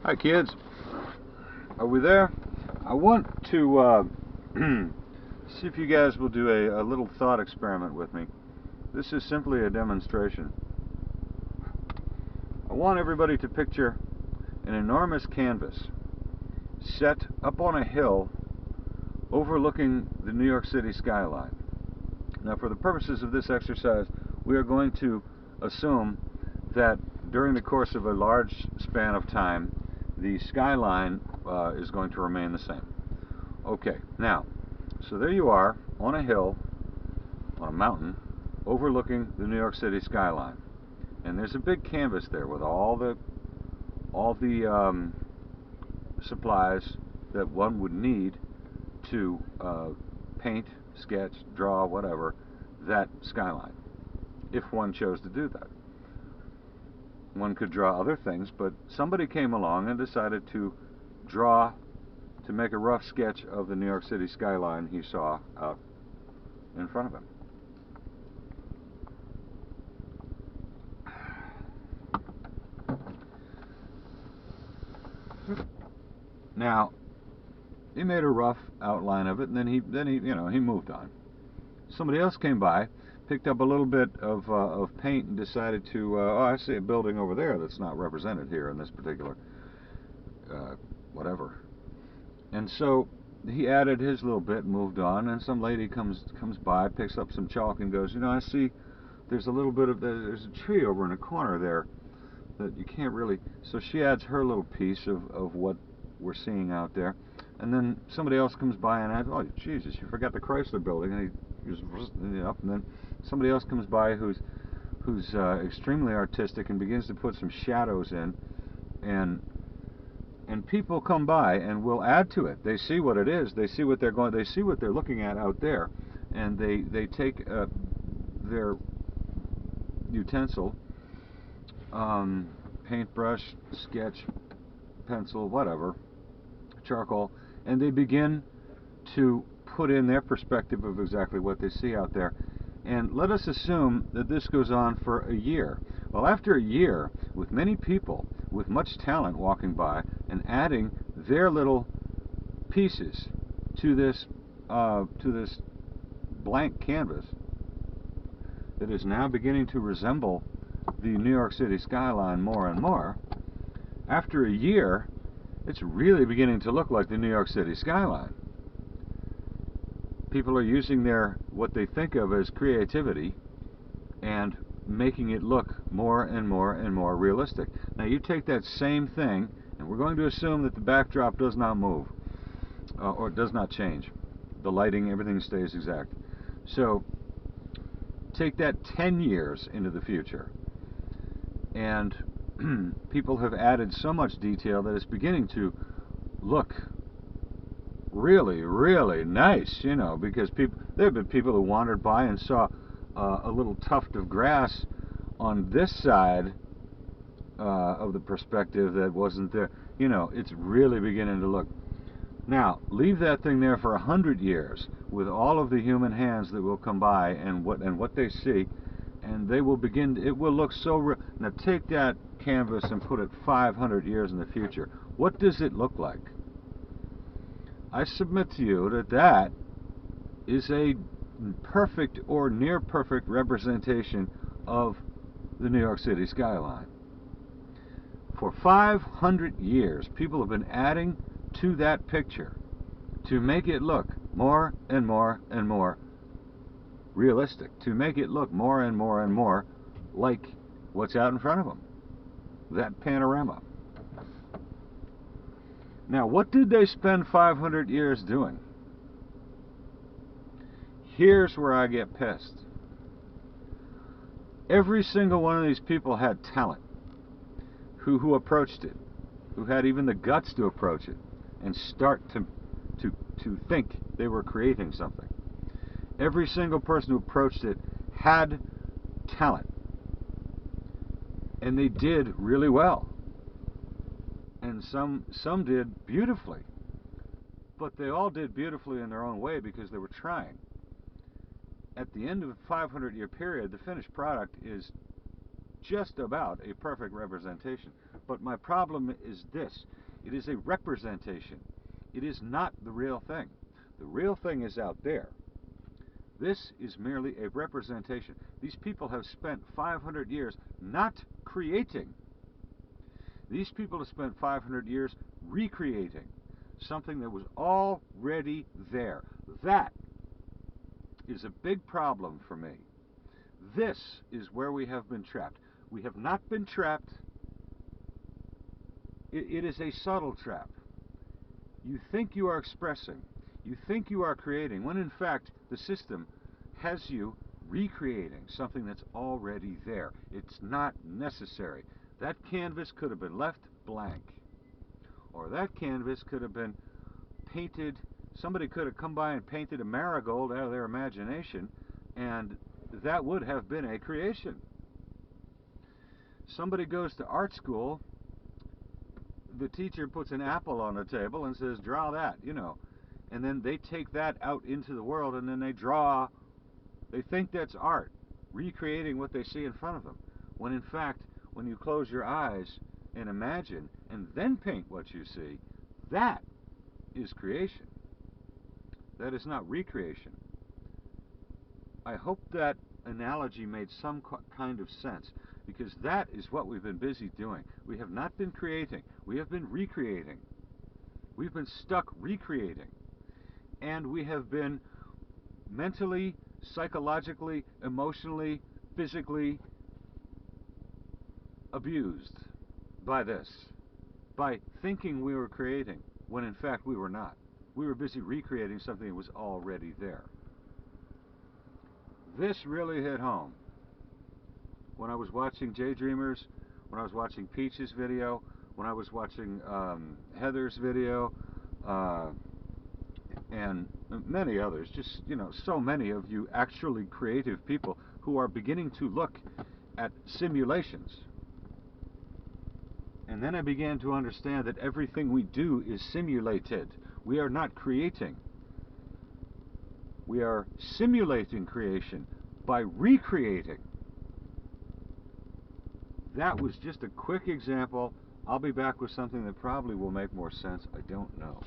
Hi kids, are we there? I want to see if you guys will do a little thought experiment with me. This is simply a demonstration. I want everybody to picture an enormous canvas set up on a hill overlooking the New York City skyline. Now, for the purposes of this exercise, we are going to assume that during the course of a large span of time, the skyline is going to remain the same. Okay, now, so there you are on a hill, on a mountain, overlooking the New York City skyline. And there's a big canvas there with all the supplies that one would need to paint, sketch, draw, whatever, that skyline, if one chose to do that. One could draw other things, but somebody came along and decided to make a rough sketch of the New York City skyline he saw out in front of him. Now, he made a rough outline of it, and then he moved on. Somebody else came by, picked up a little bit of paint, and decided to, oh, I see a building over there that's not represented here in this particular whatever. And so he added his little bit and moved on, and some lady comes by, picks up some chalk and goes, I see there's a little bit of, there's a tree over in the corner there that you can't really, so she adds her little piece of what we're seeing out there. And then somebody else comes by and adds, oh, Jesus, you forgot the Chrysler building, and he was up, and then somebody else comes by who's extremely artistic and begins to put some shadows in, and people come by and will add to it. They see what it is, they see what they're looking at out there, and they take their utensil, paintbrush, sketch, pencil, whatever, charcoal, and they begin to put in their perspective of exactly what they see out there. And let us assume that this goes on for a year. Well, after a year, with many people with much talent walking by and adding their little pieces to this blank canvas that is now beginning to resemble the New York City skyline more and more, after a year, it's really beginning to look like the New York City skyline. People are using what they think of as creativity and making it look more and more and more realistic. Now you take that same thing, and we're going to assume that the backdrop does not move or does not change. The lighting, everything stays exact. So take that 10 years into the future, and people have added so much detail that it's beginning to look really, really nice, because there have been people who wandered by and saw a little tuft of grass on this side of the perspective that wasn't there. It's really beginning to look. Now, leave that thing there for 100 years with all of the human hands that will come by and what they see, and they will begin. It will look so real. Now, take that canvas and put it 500 years in the future. What does it look like? I submit to you that is a perfect or near perfect representation of the New York City skyline. For 500 years, people have been adding to that picture to make it look more and more and more realistic, to make it look more and more and more like what's out in front of them, that panorama. Now, what did they spend 500 years doing? Here's where I get pissed. Every single one of these people had talent who approached it, who had even the guts to approach it and start to think they were creating something. Every single person who approached it had talent, and they did really well. And some did beautifully, but they all did beautifully in their own way because they were trying. At the end of a 500-year period, the finished product is just about a perfect representation. But my problem is this. It is a representation. It is not the real thing. The real thing is out there. This is merely a representation. These people have spent 500 years not creating. These people have spent 500 years recreating something that was already there. That is a big problem for me. This is where we have been trapped. We have not been trapped. It is a subtle trap. You think you are expressing, you think you are creating, when in fact the system has you recreating something that's already there. It's not necessary. That canvas could have been left blank. Or that canvas could have been painted, somebody could have come by and painted a marigold out of their imagination, and that would have been a creation. Somebody goes to art school, the teacher puts an apple on the table and says, draw that, you know. And then they take that out into the world and then they draw, they think that's art, recreating what they see in front of them. When in fact, when you close your eyes and imagine and then paint what you see, that is creation. That is not recreation. I hope that analogy made some kind of sense, because that is what we've been busy doing. We have not been creating. We have been recreating. We've been stuck recreating. And we have been mentally, psychologically, emotionally, physically abused by this, by thinking we were creating when in fact we were not. We were busy recreating something that was already there. This really hit home when I was watching Daydreamers, when I was watching Peach's video, when I was watching Heather's video, and many others. Just, you know, so many of you actually creative people who are beginning to look at simulations. And then I began to understand that everything we do is simulated. We are not creating. We are simulating creation by recreating. That was just a quick example. I'll be back with something that probably will make more sense. I don't know.